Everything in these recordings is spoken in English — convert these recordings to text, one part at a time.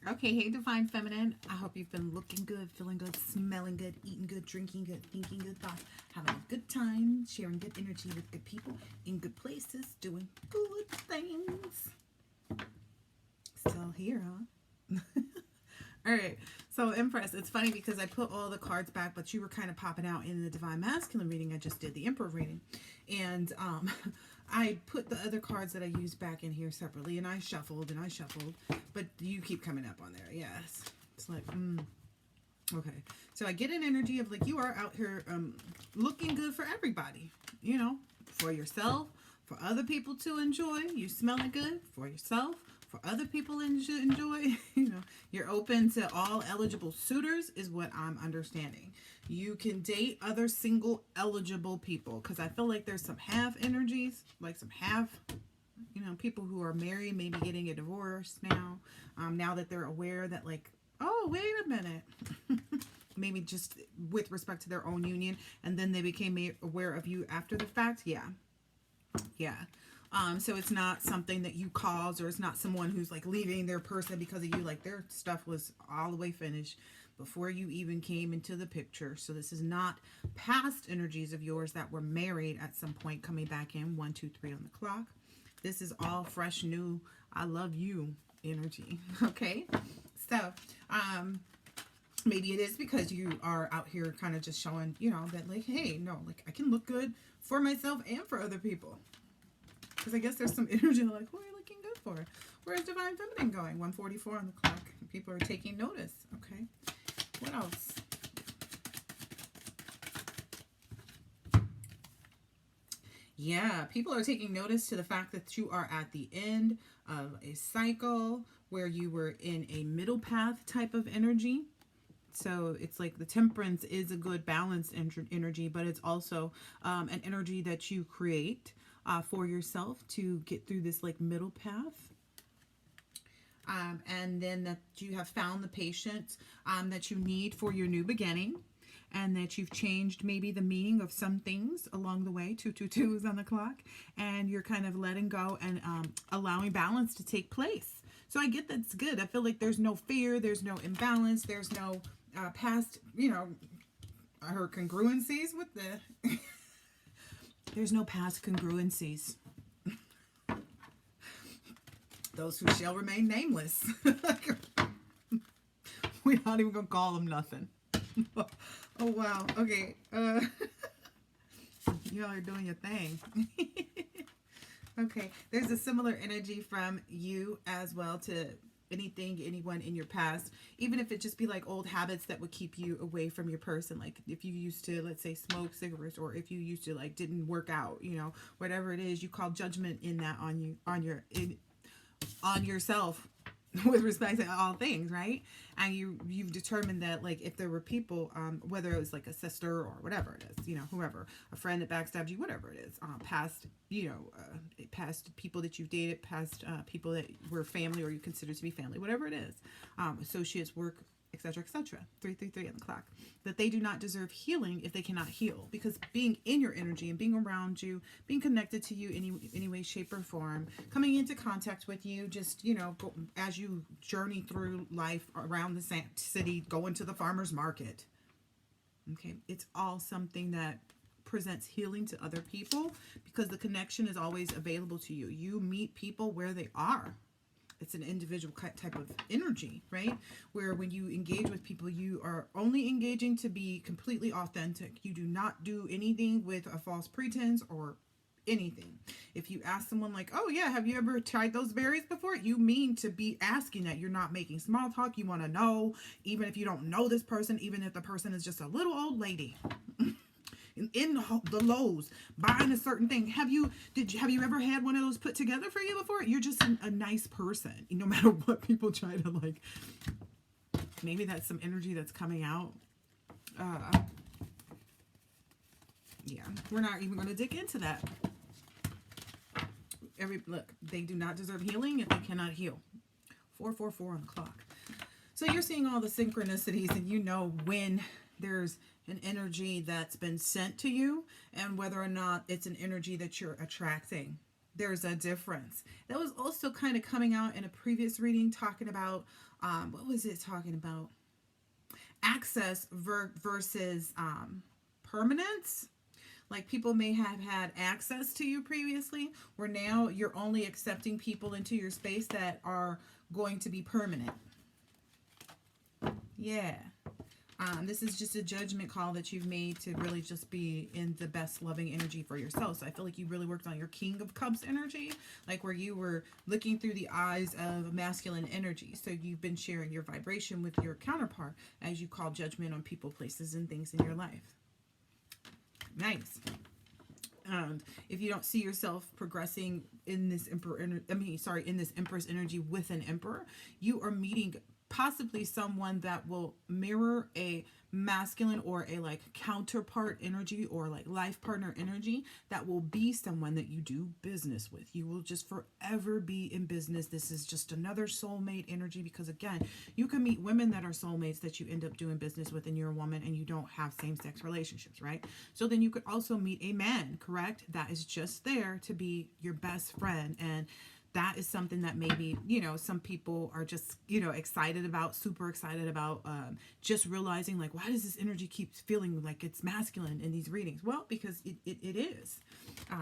Okay, hey Divine Feminine. I hope you've been looking good, feeling good, smelling good, eating good, drinking good, thinking good thoughts, having a good time, sharing good energy with good people, in good places, doing good things. Still here, huh? All right. So, Empress, it's funny because I put all the cards back, but you were kind of popping out in the Divine Masculine reading. I just did the Emperor reading. And I put the other cards that I used back in here separately, and I shuffled and I shuffled. But you keep coming up on there. Yes. It's like, okay. So I get an energy of like you are out here looking good for everybody, for yourself, for other people to enjoy. You smelling good for yourself, for other people to enjoy. You're open to all eligible suitors is what I'm understanding. You can date other single eligible people because I feel like there's some half energies, like some half people who are married, maybe getting a divorce now, now that they're aware that like, oh, wait a minute. Maybe just with respect to their own union, and then they became aware of you after the fact. Yeah. So it's not something that you caused, or it's not someone who's like leaving their person because of you. Like their stuff was all the way finished before you even came into the picture. So this is not past energies of yours that were married at some point coming back in. 1, 2, 3 on the clock. This is all fresh, new, I love you energy. Okay. So, maybe it is because you are out here kind of just showing, that like, hey, no, like I can look good for myself and for other people. Because I guess there's some energy like, who are you looking good for? Where's Divine Feminine going? 1:44 on the clock. People are taking notice. Okay. What else? Yeah, people are taking notice to the fact that you are at the end of a cycle where you were in a middle path type of energy. So it's like the temperance is a good balanced energy, but it's also an energy that you create for yourself to get through this like middle path. And then that you have found the patience that you need for your new beginning, and that you've changed maybe the meaning of some things along the way. 222 is on the clock, and you're kind of letting go and allowing balance to take place. So I get that's good. I feel like there's no fear, there's no imbalance, there's no past, I heard congruencies with the. There's no past congruencies. Those who shall remain nameless. We're not even gonna call them nothing. Oh wow. Okay. Y'all are doing your thing. Okay. There's a similar energy from you as well to anyone in your past, even if it just be like old habits that would keep you away from your person. Like if you used to, let's say, smoke cigarettes, or if you used to like didn't work out, whatever it is, you call judgment in that on yourself with respect to all things, right? And you've determined that like if there were people, whether it was like a sister or whatever it is, whoever, a friend that backstabbed you, whatever it is, past people that you've dated, past people that were family or you consider to be family, whatever it is, associates, work, etc., etc. 333 on the clock. That they do not deserve healing if they cannot heal, because being in your energy and being around you, being connected to you any way, shape, or form, coming into contact with you, just as you journey through life around the city, going to the farmer's market. Okay, it's all something that presents healing to other people because the connection is always available to you. You meet people where they are. It's an individual type of energy, right? Where when you engage with people, you are only engaging to be completely authentic. You do not do anything with a false pretense or anything. If you ask someone like, oh yeah, have you ever tried those berries before? You mean to be asking that. You're not making small talk. You want to know, even if you don't know this person, even if the person is just a little old lady. In the Lowe's buying a certain thing. Have you ever had one of those put together for you before? You're just a nice person, no matter what people try to like. Maybe that's some energy that's coming out. Yeah, we're not even going to dig into that. Look, they do not deserve healing if they cannot heal. 444 on the clock. So you're seeing all the synchronicities, and when there's an energy that's been sent to you and whether or not it's an energy that you're attracting. There's a difference. That was also kind of coming out in a previous reading, talking about, what was it talking about? Access versus permanence. Like people may have had access to you previously, where now you're only accepting people into your space that are going to be permanent. Yeah. This is just a judgment call that you've made to really just be in the best loving energy for yourself. So I feel like you really worked on your King of Cups energy, like where you were looking through the eyes of masculine energy. So you've been sharing your vibration with your counterpart as you call judgment on people, places, and things in your life. Nice. And if you don't see yourself progressing in this in this Empress energy with an Emperor, you are meeting possibly someone that will mirror a masculine or a like counterpart energy or like life partner energy that will be someone that you do business with. You will just forever be in business. This is just another soulmate energy, because again, you can meet women that are soulmates that you end up doing business with and you're a woman and you don't have same-sex relationships, right? So then you could also meet a man, correct? That is just there to be your best friend, and that is something that maybe, some people are just, excited about, super excited about, just realizing like, why does this energy keep feeling like it's masculine in these readings? Well, because it is.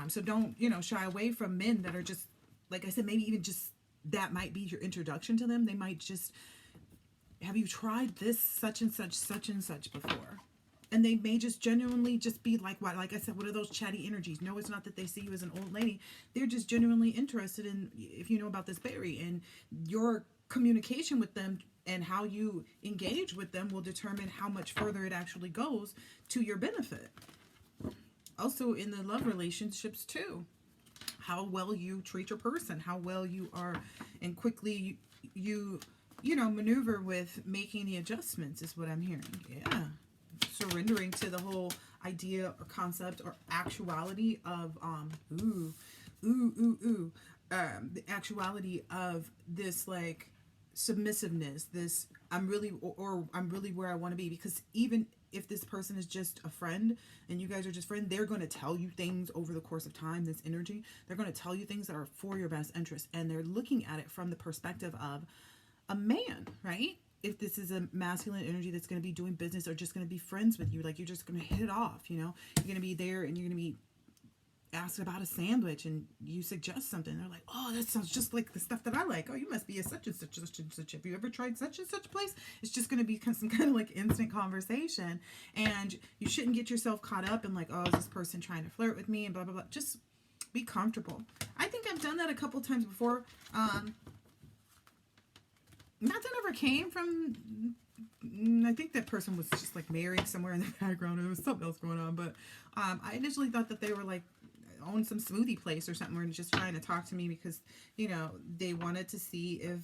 So don't, shy away from men that are just, like I said, maybe even just that might be your introduction to them. They might just, have you tried this such and such before? And they may just genuinely just be like, what, like I said, what are those chatty energies? No, it's not that they see you as an old lady. They're just genuinely interested in, if you know about this berry, and your communication with them and how you engage with them will determine how much further it actually goes to your benefit. Also in the love relationships too, how well you treat your person, how well you are, and quickly you maneuver with making the adjustments is what I'm hearing. Yeah. Surrendering to the whole idea or concept or actuality of the actuality of this like submissiveness, this I'm really where I want to be. Because even if this person is just a friend and you guys are just friends, they're going to tell you things over the course of time, this energy, they're going to tell you things that are for your best interest, and they're looking at it from the perspective of a man, right? If this is a masculine energy that's going to be doing business or just going to be friends with you, like you're just going to hit it off, you're going to be there and you're going to be asked about a sandwich and you suggest something. They're like, oh, that sounds just like the stuff that I like. Oh, you must be a such and such and such and such. Have you ever tried such and such place? It's just going to be some kind of like instant conversation. And you shouldn't get yourself caught up in like, oh, is this person trying to flirt with me and blah, blah, blah. Just be comfortable. I think I've done that a couple times before. Nothing ever came from, I think that person was just like married somewhere in the background, or there was something else going on, but I initially thought that they were like own some smoothie place or something, or just trying to talk to me because they wanted to see if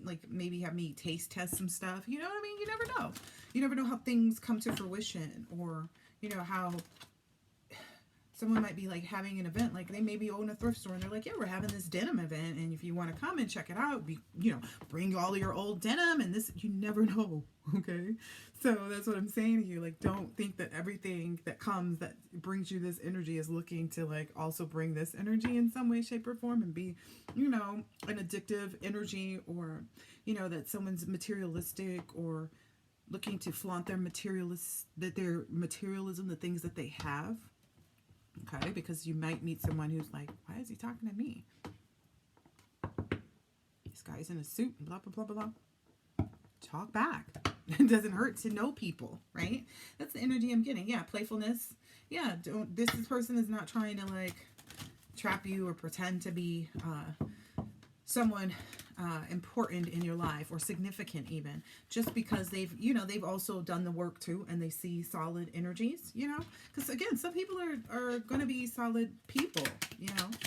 like maybe have me taste test some stuff. You know what I mean? You never know how things come to fruition, or how someone might be like having an event, like they maybe own a thrift store and they're like, yeah, we're having this denim event, and if you want to come and check it out, bring all your old denim, and this, you never know. Okay, so that's what I'm saying to you. Like, don't think that everything that comes that brings you this energy is looking to like also bring this energy in some way, shape, or form, and be an addictive energy, or that someone's materialistic or looking to flaunt their materialism, the things that they have. Okay, because you might meet someone who's like, why is he talking to me? This guy's in a suit and blah, blah, blah, blah, blah. Talk back. It doesn't hurt to know people, right? That's the energy I'm getting. Yeah, playfulness. Yeah, this person is not trying to like trap you or pretend to be someone important in your life, or significant even, just because they've also done the work too, and they see solid energies, because again, some people are going to be solid people,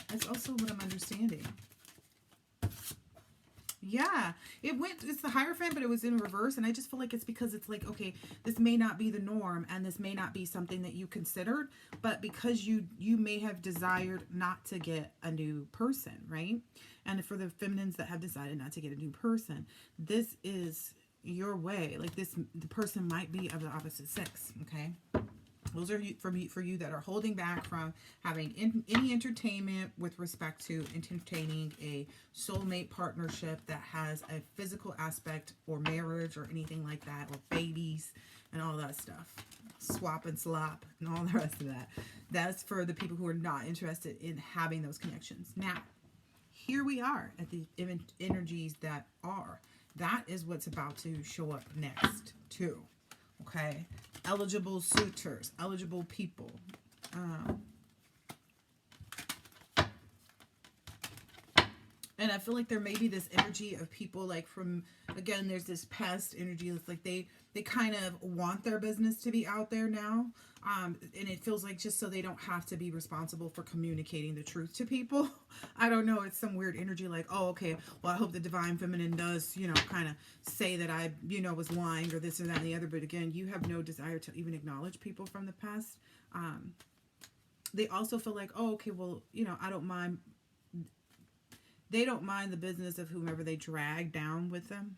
that's also what I'm understanding. Yeah, it's the Hierophant, but it was in reverse, and I just feel like it's because it's like, okay, this may not be the norm, and this may not be something that you considered, but because you may have desired not to get a new person, right? And for the feminines that have decided not to get a new person, this is your way. Like the person might be of the opposite sex, okay? Those are for you that are holding back from having any entertainment with respect to entertaining a soulmate partnership that has a physical aspect, or marriage or anything like that, or babies and all that stuff. Swap and slop and all the rest of that. That's for the people who are not interested in having those connections. Now, here we are at the energies that are. That is what's about to show up next, too. Okay? Eligible suitors, eligible people. And I feel like there may be this energy of people like from, again, there's this past energy that's like they kind of want their business to be out there now. And it feels like just so they don't have to be responsible for communicating the truth to people. I don't know. It's some weird energy like, oh, okay, well, I hope the divine feminine does, kind of say that I, was lying or this or that and the other. But again, you have no desire to even acknowledge people from the past. They also feel like, oh, okay, well, I don't mind. They don't mind the business of whomever they drag down with them.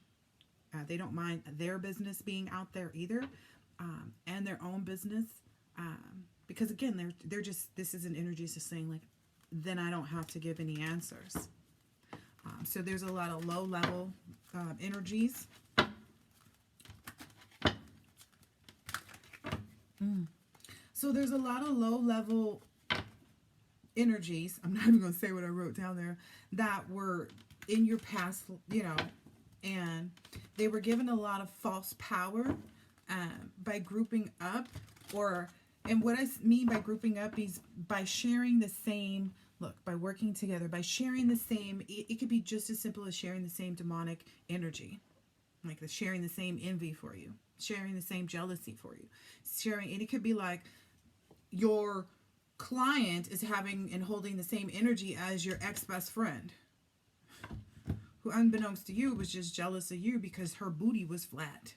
They don't mind their business being out there either, and their own business. Because again, they're just, this is an energy just saying like, then I don't have to give any answers. So there's a lot of low level energies. So there's a lot of low level energies, I'm not even going to say what I wrote down there, that were in your past, and they were given a lot of false power by grouping up, and what I mean by grouping up is by sharing the same, by working together, by sharing the same, it could be just as simple as sharing the same demonic energy, like sharing the same envy for you, sharing the same jealousy for you, and it could be like your client is having and holding the same energy as your ex-best friend, who unbeknownst to you was just jealous of you because her booty was flat.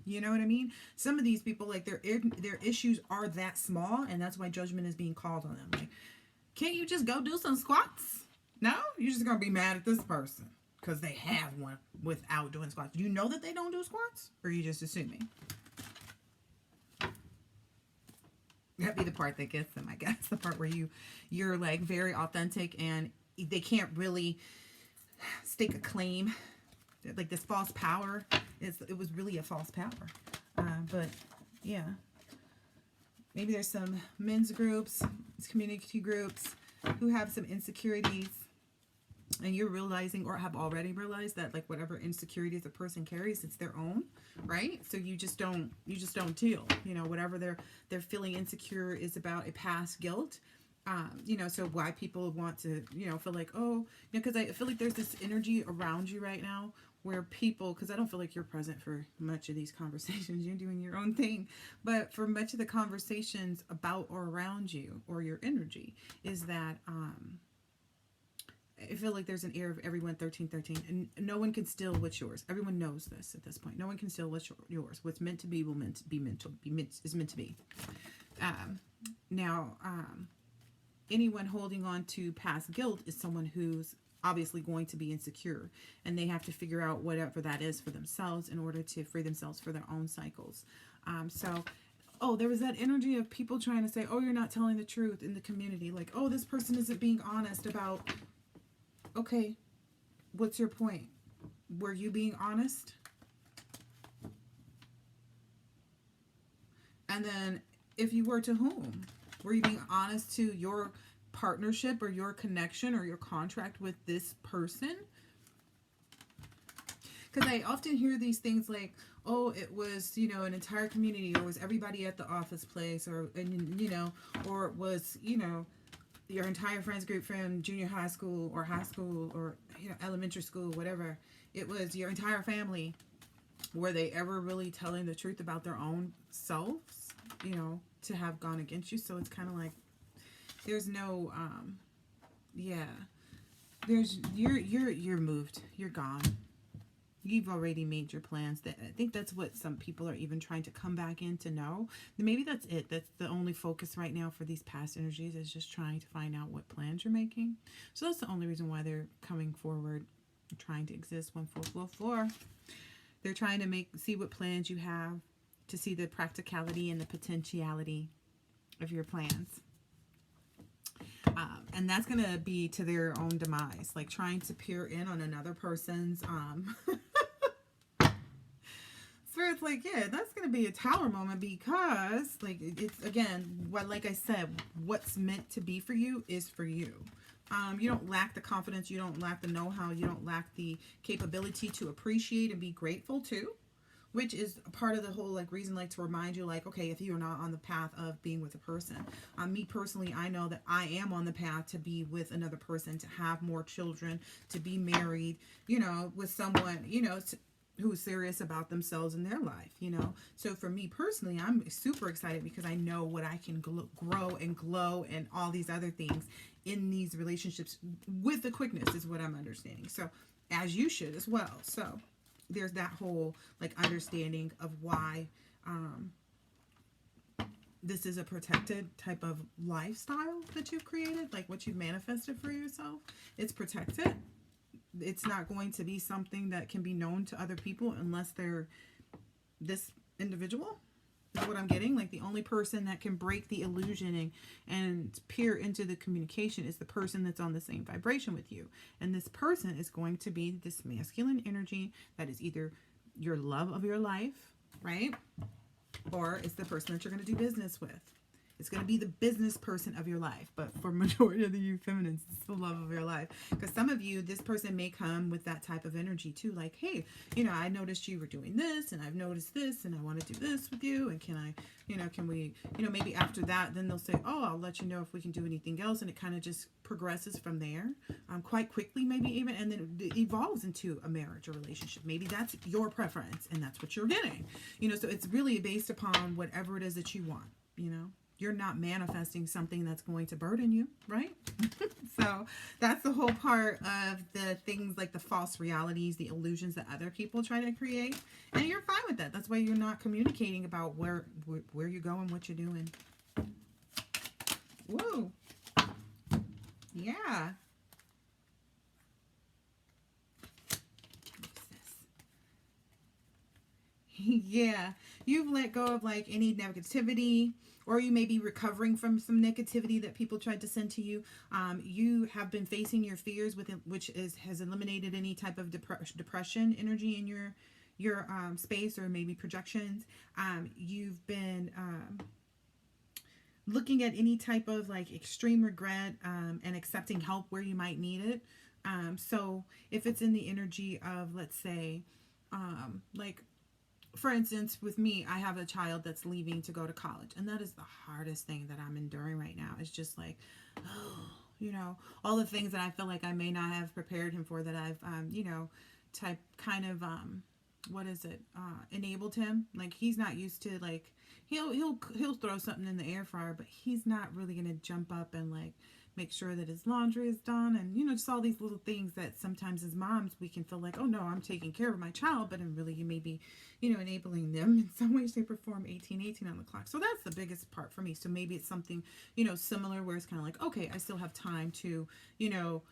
You know what I mean? Some of these people, like their issues are that small, and that's why judgment is being called on them. Like, can't you just go do some squats? No, you're just gonna be mad at this person because they have one without doing squats. Do you know that they don't do squats, or are you just assuming? That'd be the part that gets them, I guess. The part where you're like very authentic and they can't really stake a claim. Like this false power, it was really a false power. But yeah, maybe there's some men's groups, community groups who have some insecurities, and you're realizing or have already realized that like whatever insecurities a person carries, it's their own, right? So you just don't deal, whatever they're feeling insecure is about a past guilt. So why people want to, feel like, oh, because I feel like there's this energy around you right now where people, because I don't feel like you're present for much of these conversations, you're doing your own thing, but for much of the conversations about or around you or your energy is that, I feel like there's an air of everyone 1313, and no one can steal what's yours. Everyone knows this at this point. No one can steal what's yours. What's meant to be is meant to be. Now, anyone holding on to past guilt is someone who's obviously going to be insecure, and they have to figure out whatever that is for themselves in order to free themselves for their own cycles. There was that energy of people trying to say, oh, you're not telling the truth in the community. Like, oh, this person isn't being honest about, okay, what's your point? Were you being honest? And then if you were, to whom? Were you being honest to your partnership or your connection or your contract with this person? Because I often hear these things like, oh, it was, an entire community, or it was everybody at the office place, or it was, your entire friends group from junior high school or high school or, elementary school, whatever. It was your entire family. Were they ever really telling the truth about their own selves, to have gone against you? So it's kind of like, there's no, you're moved. You're gone. You've already made your plans. I think that's what some people are even trying to come back in to know. Maybe that's it. That's the only focus right now for these past energies, is just trying to find out what plans you're making. So that's the only reason why they're coming forward, trying to exist 1 4 4 4. They're trying to see what plans you have, to see the practicality and the potentiality of your plans. And that's going to be to their own demise, like trying to peer in on another person's so it's like, yeah, that's going to be a tower moment, because like it's, again, what, like I said, what's meant to be for you is for you. You don't lack the confidence, you don't lack the know-how, you don't lack the capability to appreciate and be grateful too, which is a part of the whole like reason, like to remind you, like, okay, if you're not on the path of being with a person, me personally, I know that I am on the path to be with another person, to have more children, to be married, you know, with someone, you know, who's serious about themselves in their life, you know. So for me personally, I'm super excited because I know what I can grow and glow and all these other things in these relationships with the quickness, is what I'm understanding. So as you should as well. So there's that whole like understanding of why this is a protected type of lifestyle that you've created, like what you've manifested for yourself. It's protected. It's not going to be something that can be known to other people unless they're this individual. Is what I'm getting. Like the only person that can break the illusion and peer into the communication is the person that's on the same vibration with you. And this person is going to be this masculine energy that is either your love of your life, right? Or it's the person that you're going to do business with. It's going to be the business person of your life. But for majority of you feminines, it's the love of your life. Because some of you, this person may come with that type of energy too. Like, hey, you know, I noticed you were doing this, and I've noticed this, and I want to do this with you. And can I, you know, can we, you know, maybe after that, then they'll say, oh, I'll let you know if we can do anything else. And it kind of just progresses from there quite quickly, maybe even. And then it evolves into a marriage or relationship. Maybe that's your preference, and that's what you're getting. You know, so it's really based upon whatever it is that you want, you know. You're not manifesting something that's going to burden you, right? So that's the whole part of the things like the false realities, the illusions that other people try to create. And you're fine with that. That's why you're not communicating about where you're going, what you're doing. Whoa. Yeah. What's this? Yeah. You've let go of like any negativity, or you may be recovering from some negativity that people tried to send to you. You have been facing your fears, which has eliminated any type of depression energy in your space, or maybe projections. You've been looking at any type of like extreme regret and accepting help where you might need it. So if it's in the energy of, let's say, like, for instance, with me, I have a child that's leaving to go to college, and that is the hardest thing that I'm enduring right now. It's just like, oh, you know, all the things that I feel like I may not have prepared him for, that I've, you know, enabled him. Like, he's not used to, like, he'll throw something in the air fryer, but he's not really going to jump up and like make sure that his laundry is done, and, you know, just all these little things that sometimes as moms we can feel like, oh no, I'm taking care of my child, but really you may be, you know, enabling them in some way, shape, or form. 18 on the clock. So that's the biggest part for me. So maybe it's something, you know, similar, where it's kind of like, okay, I still have time to, you know,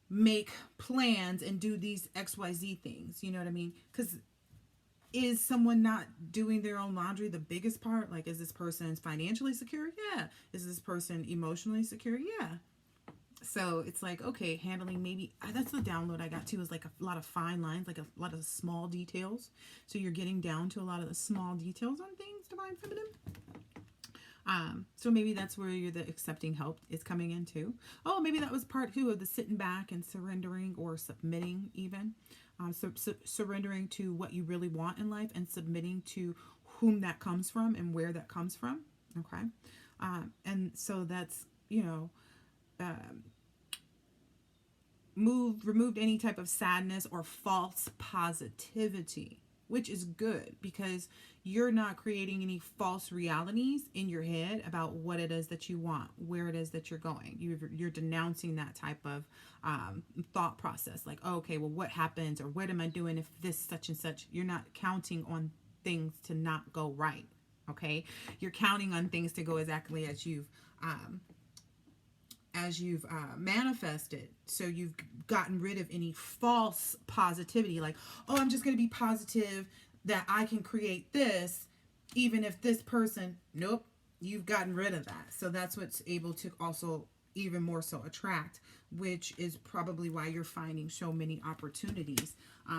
make plans and do these XYZ things, you know what I mean? Because is someone not doing their own laundry the biggest part? Like, is this person financially secure? Yeah. Is this person emotionally secure? Yeah. So it's like, okay, handling, maybe that's the download I got too, is like a lot of fine lines, like a lot of small details. So you're getting down to a lot of the small details on things, Divine Feminine. So maybe that's where the accepting help is coming in too. Oh, maybe that was part 2 of the sitting back and surrendering, or submitting even. Surrendering to what you really want in life, and submitting to whom that comes from and where that comes from. Okay. And so that's, you know, removed any type of sadness or false positivity, which is good, because you're not creating any false realities in your head about what it is that you want, where it is that you're going. You're denouncing that type of thought process. Like, oh, okay, well, what happens, or what am I doing if this such and such? You're not counting on things to not go right. Okay, you're counting on things to go exactly as you've manifested. So you've gotten rid of any false positivity, like, oh, I'm just going to be positive that I can create this, even if this person, nope, you've gotten rid of that. So that's what's able to also even more so attract, which is probably why you're finding so many opportunities.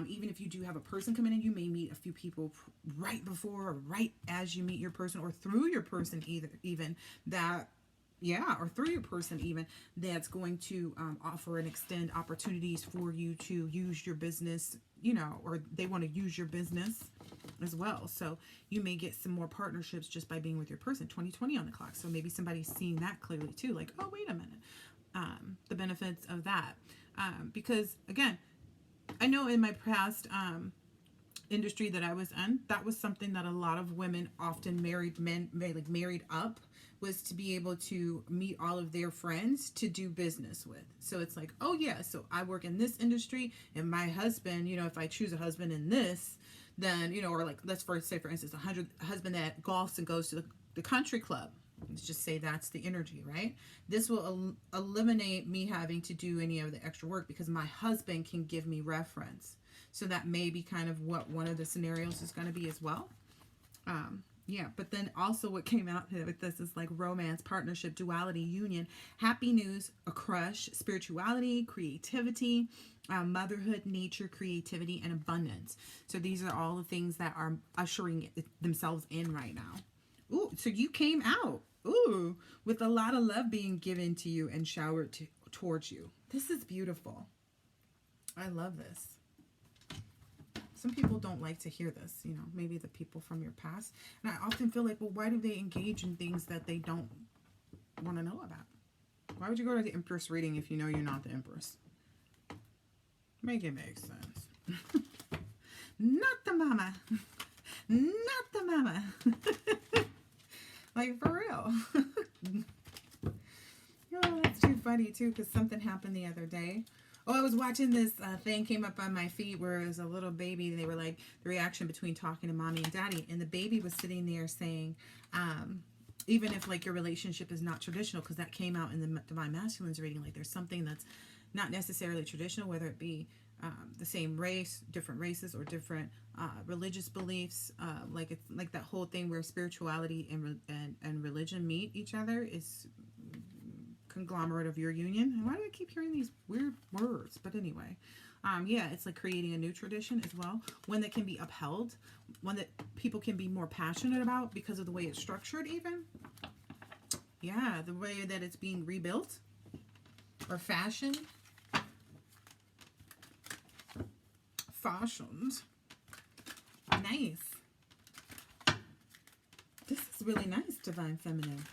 Even if you do have a person come in, and you may meet a few people right before or right as you meet your person, or through your person, either even that, yeah, or through your person even, that's going to offer and extend opportunities for you to use your business, or they want to use your business as well. So you may get some more partnerships just by being with your person. 2020 on the clock. So maybe somebody's seeing that clearly too. Like, oh, wait a minute. The benefits of that. Because again, I know in my past industry that I was in, that was something that a lot of women, often married men, like married up, was to be able to meet all of their friends to do business with. So it's like, oh yeah, so I work in this industry, and my husband, if I choose a husband in this, then, or like, let's say for instance, a husband that golfs and goes to the country club. Let's just say that's the energy, right? This will eliminate me having to do any of the extra work because my husband can give me reference. So that may be kind of what one of the scenarios is going to be as well. Yeah, but then also what came out with this is like romance, partnership, duality, union, happy news, a crush, spirituality, creativity, motherhood, nature, creativity, and abundance. So these are all the things that are ushering themselves in right now. Ooh, so you came out, ooh, with a lot of love being given to you and showered towards you. This is beautiful. I love this. Some people don't like to hear this, maybe the people from your past. And I often feel like, well, why do they engage in things that they don't want to know about? Why would you go to the Empress reading if you know you're not the Empress? Make it make sense. Not the mama. Not the mama. Like, for real. Oh, that's too funny, too, because something happened the other day. Oh, I was watching this thing came up on my feed where it was a little baby. They were like the reaction between talking to mommy and daddy. And the baby was sitting there saying, even if like your relationship is not traditional, because that came out in the Divine Masculines reading, like there's something that's not necessarily traditional, whether it be the same race, different races, or different religious beliefs. Like it's like that whole thing where spirituality and religion meet each other is conglomerate of your union. And why do I keep hearing these weird words? But anyway, yeah, it's like creating a new tradition as well, one that can be upheld, one that people can be more passionate about because of the way it's structured even. Yeah, the way that it's being rebuilt or fashioned. Nice. This is really nice, Divine Feminine.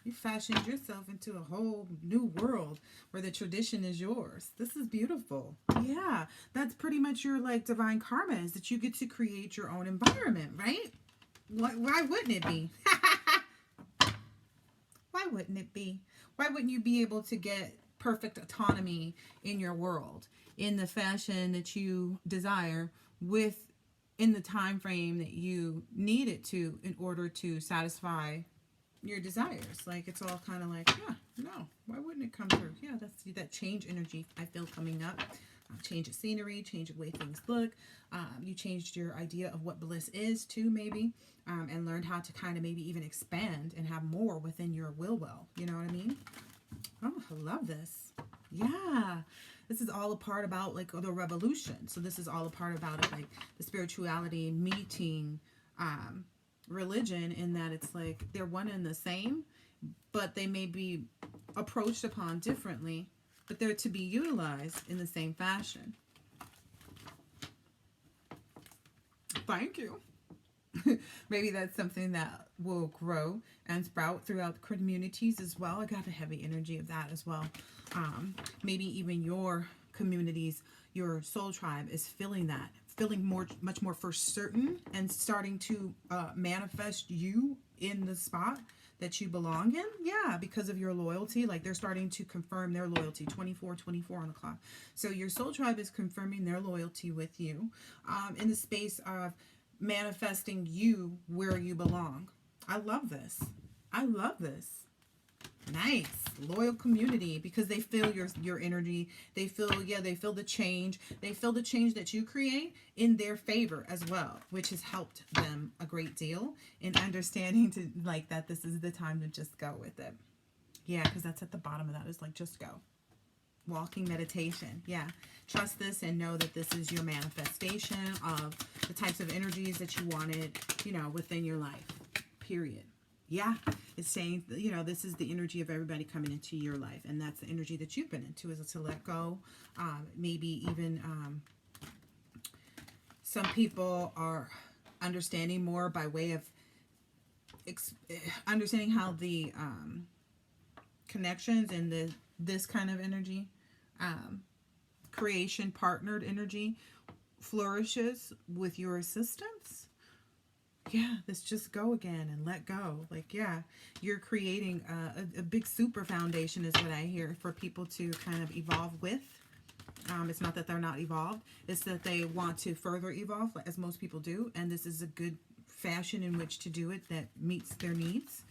You fashioned yourself into a whole new world where the tradition is yours. This is beautiful. Yeah, that's pretty much your like divine karma, is that you get to create your own environment, right? Why wouldn't it be? Why wouldn't it be? Why wouldn't you be able to get perfect autonomy in your world, in the fashion that you desire, in the time frame that you need it to, in order to satisfy your desires? Like, it's all kind of like, yeah, no, why wouldn't it come through? Yeah, that's that change energy I feel coming up. Change of scenery, change of the way things look. You changed your idea of what bliss is too, maybe, and learned how to kind of maybe even expand and have more within your will. You know what I mean? Oh, I love this. Yeah. This is all a part about like the revolution. So this is all a part about it, like the spirituality meeting religion, in that it's like they're one and the same, but they may be approached upon differently, but they're to be utilized in the same fashion. Thank you. Maybe that's something that will grow and sprout throughout communities as well. I got a heavy energy of that as well. Maybe even your communities, your soul tribe is feeling that, feeling much more for certain, and starting to manifest you in the spot that you belong in. Yeah, because of your loyalty. Like, they're starting to confirm their loyalty. 24 on the clock. So your soul tribe is confirming their loyalty with you in the space of manifesting you where you belong. I love this. I love this. Nice. Loyal community, because they feel your energy. They feel, yeah, they feel the change. They feel the change that you create in their favor as well, which has helped them a great deal in understanding to like that this is the time to just go with it. Yeah, because that's at the bottom of that is like just go. Walking meditation. Yeah. Trust this and know that this is your manifestation of the types of energies that you wanted, within your life. Period. Yeah, it's saying, this is the energy of everybody coming into your life. And that's the energy that you've been into, is to let go. Maybe even some people are understanding more by way of understanding how the connections and this kind of energy, creation partnered energy, flourishes with your assistance. Yeah, let's just go again and let go. Like, yeah, you're creating a big super foundation is what I hear for people to kind of evolve with. It's not that they're not evolved. It's that they want to further evolve, as most people do. And this is a good fashion in which to do it that meets their needs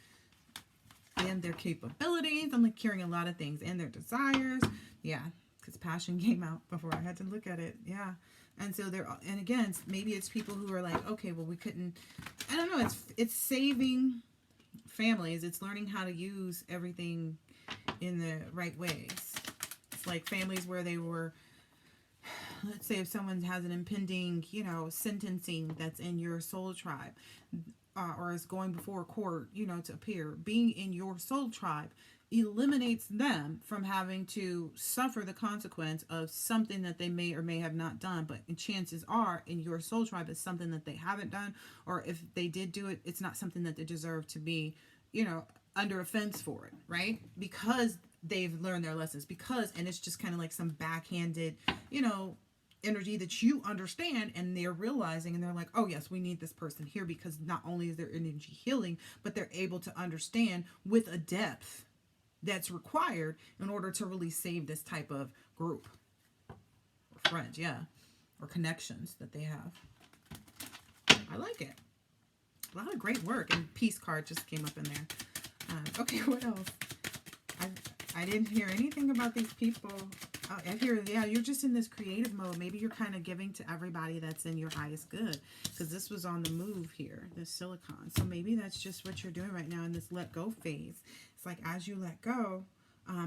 and their capabilities. I'm like hearing a lot of things, and their desires. Yeah, because passion came out before I had to look at it. Yeah. And so and again, maybe it's people who are like, okay, well, we couldn't, I don't know, it's saving families. It's learning how to use everything in the right ways. It's like families where they were, let's say if someone has an impending, sentencing that's in your soul tribe, or is going before court, to appear, being in your soul tribe eliminates them from having to suffer the consequence of something that they may or may have not done. But chances are in your soul tribe it's something that they haven't done, or if they did do it, it's not something that they deserve to be, under offense for it, right? Because they've learned their lessons, and it's just kind of like some backhanded, energy that you understand, and they're realizing, and they're like, oh yes, we need this person here, because not only is their energy healing, but they're able to understand with a depth that's required in order to really save this type of group or friends, yeah, or connections that they have. I like it. A lot of great work. And peace card just came up in there. Okay, what else? I didn't hear anything about these people. I hear, yeah, you're just in this creative mode. Maybe you're kind of giving to everybody that's in your highest good, because this was on the move here, this silicon. So maybe that's just what you're doing right now in this let go phase. It's like as you let go,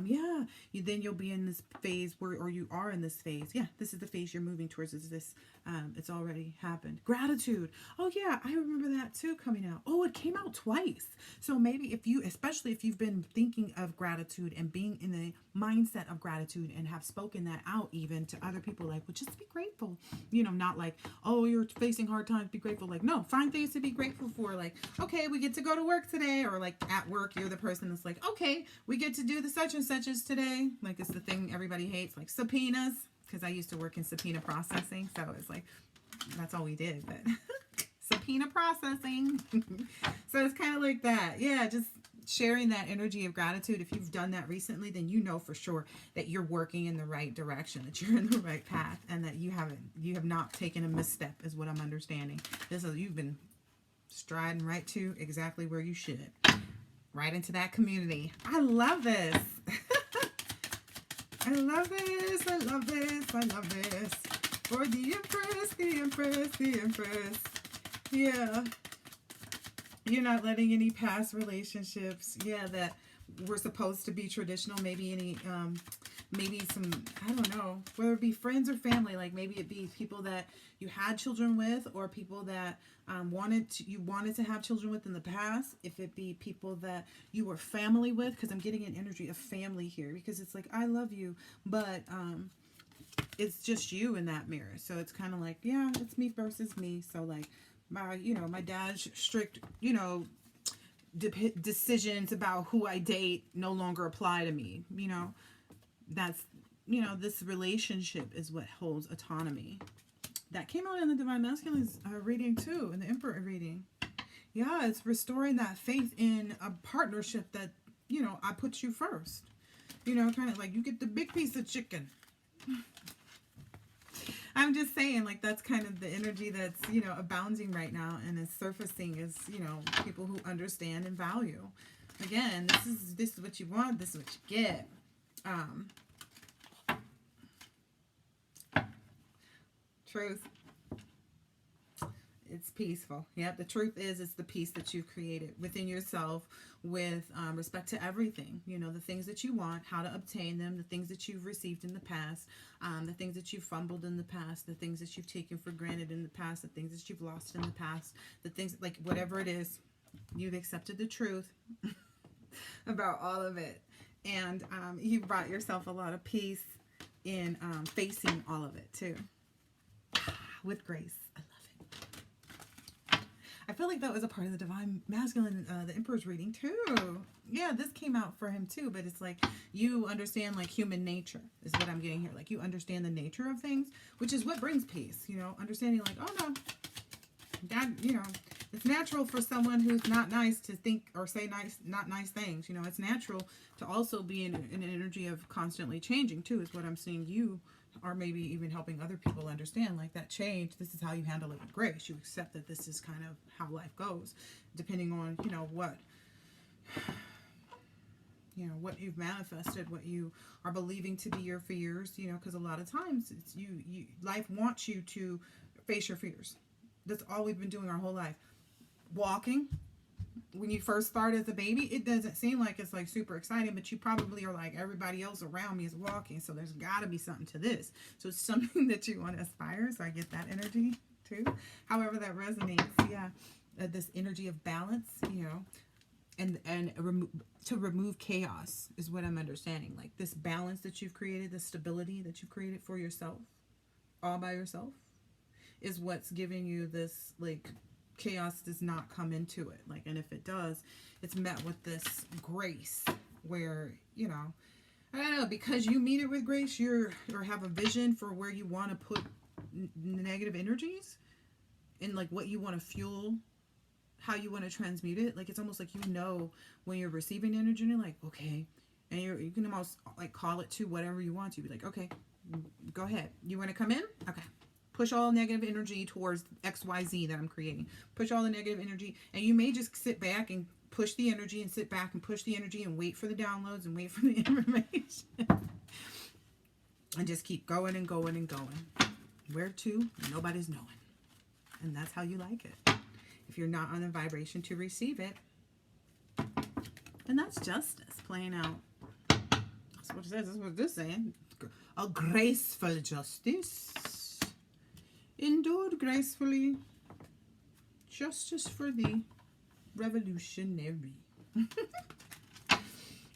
yeah, then you'll be in this phase or you are in this phase. Yeah, this is the phase you're moving towards. Is this, it's already happened. Gratitude. Oh yeah, I remember that too coming out. Oh, it came out twice. So maybe especially if you've been thinking of gratitude and being in the mindset of gratitude and have spoken that out even to other people, like, well, just be grateful. Not like, oh, you're facing hard times, be grateful. Like, no, find things to be grateful for. Like, okay, we get to go to work today, or like at work, you're the person that's like, okay, we get to do the such and such as today. Like, it's the thing everybody hates, like subpoenas, because I used to work in subpoena processing, so it's like that's all we did. But subpoena processing. So it's kind of like that. Yeah, just sharing that energy of gratitude. If you've done that recently, then you know for sure that you're working in the right direction, that you're in the right path, and that you have not taken a misstep, is what I'm understanding. You've been striding right to exactly where you should. Right into that community. I love this. I love this. I love this. I love this. For the Empress, the Empress, the Empress. Yeah. You're not letting any past relationships, yeah, that were supposed to be traditional, maybe maybe some, I don't know, whether it be friends or family, like maybe it be people that you had children with, or people that you wanted to have children with in the past. If it be people that you were family with, because I'm getting an energy of family here, because it's like, I love you, but it's just you in that mirror. So it's kind of like, yeah, it's me versus me. So like, my dad's strict, decisions about who I date no longer apply to me. That's, this relationship is what holds autonomy. That came out in the Divine Masculines reading too, in the Emperor reading. Yeah, it's restoring that faith in a partnership that, I put you first. Kind of like you get the big piece of chicken. I'm just saying, like, that's kind of the energy that's, abounding right now and is surfacing is, people who understand and value. Again, this is what you want, this is what you get. Truth. It's peaceful. Yep, the truth is it's the peace that you've created within yourself with respect to everything. You know, the things that you want, how to obtain them, the things that you've received in the past, the things that you've fumbled in the past, the things that you've taken for granted in the past, the things that you've lost in the past, the things, like whatever it is, you've accepted the truth about all of it. And you brought yourself a lot of peace in facing all of it too. With grace. I love it. I feel like that was a part of the Divine Masculine, the Emperor's reading too. Yeah, this came out for him too, but it's like you understand like human nature is what I'm getting here. Like you understand the nature of things, which is what brings peace, you know, understanding like, oh no, that, you know, it's natural for someone who's not nice to think or say not nice things. You know, it's natural to also be in an energy of constantly changing too, is what I'm seeing you, or maybe even helping other people understand, like that change, this is how you handle it with grace. You accept that this is kind of how life goes, depending on, you know, what you've manifested, what you are believing to be your fears, you know, because a lot of times it's life wants you to face your fears. That's all we've been doing our whole life. Walking, when you first start as a baby, it doesn't seem like it's like super exciting, but you probably are like, everybody else around me is walking, so there's got to be something to this. So it's something that you want to aspire. So I get that energy too. However that resonates, yeah, this energy of balance, you know, and to remove chaos is what I'm understanding. Like this balance that you've created, the stability that you've created for yourself, all by yourself, is what's giving you this, like, chaos does not come into it. Like, and if it does, it's met with this grace where, you know, I don't know, because you meet it with grace, or have a vision for where you want to put negative energies and like what you want to fuel, how you want to transmute it. Like, it's almost like, you know, when you're receiving energy and you're like, okay, and you can almost like call it to whatever you want to. Be like, okay, go ahead. You want to come in? Okay. Push all negative energy towards XYZ that I'm creating. Push all the negative energy. And you may just sit back and push the energy and sit back and push the energy and wait for the downloads and wait for the information. And just keep going and going and going. Where to? Nobody's knowing. And that's how you like it. If you're not on the vibration to receive it. And that's justice playing out. That's what it says. That's what this is saying. A graceful justice. Endured gracefully, justice for the revolutionary.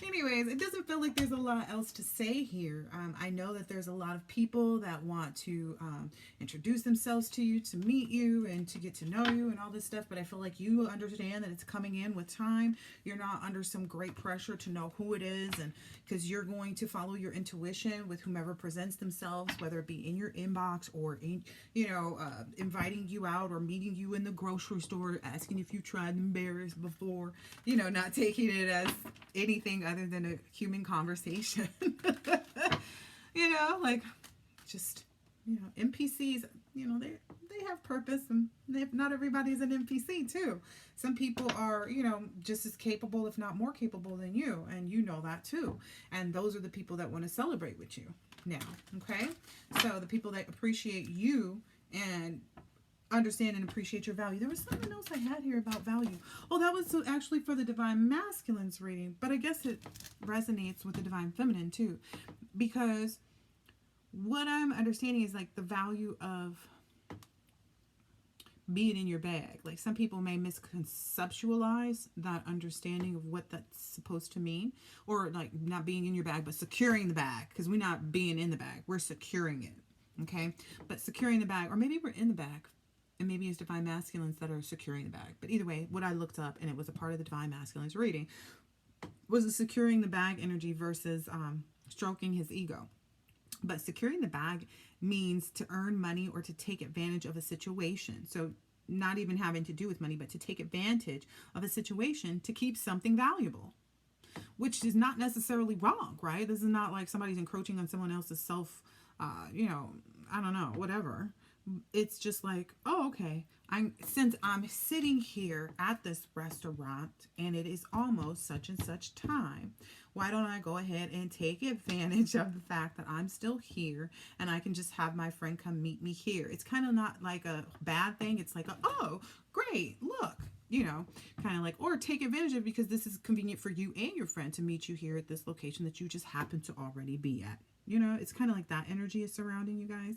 Anyways, it doesn't feel like there's a lot else to say here. I know that there's a lot of people that want to introduce themselves to you, to meet you, and to get to know you and all this stuff, but I feel like you understand that it's coming in with time. You're not under some great pressure to know who it is, and because you're going to follow your intuition with whomever presents themselves, whether it be in your inbox or in, you know, inviting you out or meeting you in the grocery store, asking if you tried berries before, you know, not taking it as anything other than a human conversation. You know, like, just, you know, NPCs, you know, they have purpose, and not everybody's an NPC too. Some people are, you know, just as capable, if not more capable than you, and you know that too. And those are the people that want to celebrate with you now, okay? So the people that appreciate you and understand and appreciate your value. There was something else I had here about value. Oh, that was actually for the Divine Masculine's reading, but I guess it resonates with the Divine Feminine too, because what I'm understanding is like the value of being in your bag. Like, some people may misconceptualize that understanding of what that's supposed to mean, or like not being in your bag, but securing the bag, because we're not being in the bag, we're securing it. Okay, but securing the bag, or maybe we're in the bag, and maybe it's Divine Masculines that are securing the bag. But either way, what I looked up, and it was a part of the Divine Masculine's reading, was a securing the bag energy versus stroking his ego. But securing the bag means to earn money or to take advantage of a situation. So not even having to do with money, but to take advantage of a situation to keep something valuable, which is not necessarily wrong, right? This is not like somebody's encroaching on someone else's self, you know, I don't know, whatever. it's just like, oh, okay. Since I'm sitting here at this restaurant and it is almost such and such time, why don't I go ahead and take advantage of the fact that I'm still here and I can just have my friend come meet me here? It's kind of not like a bad thing. It's like, oh, great, look, you know, kind of like, or take advantage of it because this is convenient for you and your friend to meet you here at this location that you just happen to already be at. You know, it's kind of like that energy is surrounding you guys.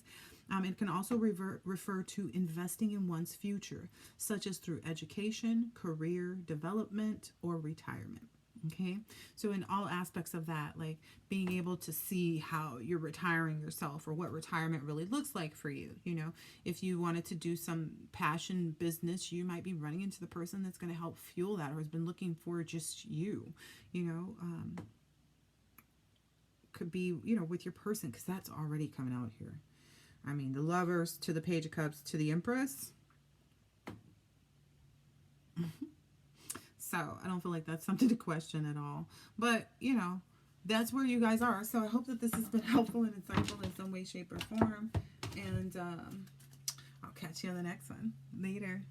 It can also refer to investing in one's future, such as through education, career development, or retirement. Okay, so in all aspects of that, like being able to see how you're retiring yourself or what retirement really looks like for you. You know, if you wanted to do some passion business, you might be running into the person that's going to help fuel that or has been looking for just you. You know, could be, you know, with your person because that's already coming out here. I mean, the Lovers to the Page of Cups to the Empress. So I don't feel like that's something to question at all. But, you know, that's where you guys are. So I hope that this has been helpful and insightful in some way, shape, or form. And I'll catch you on the next one. Later.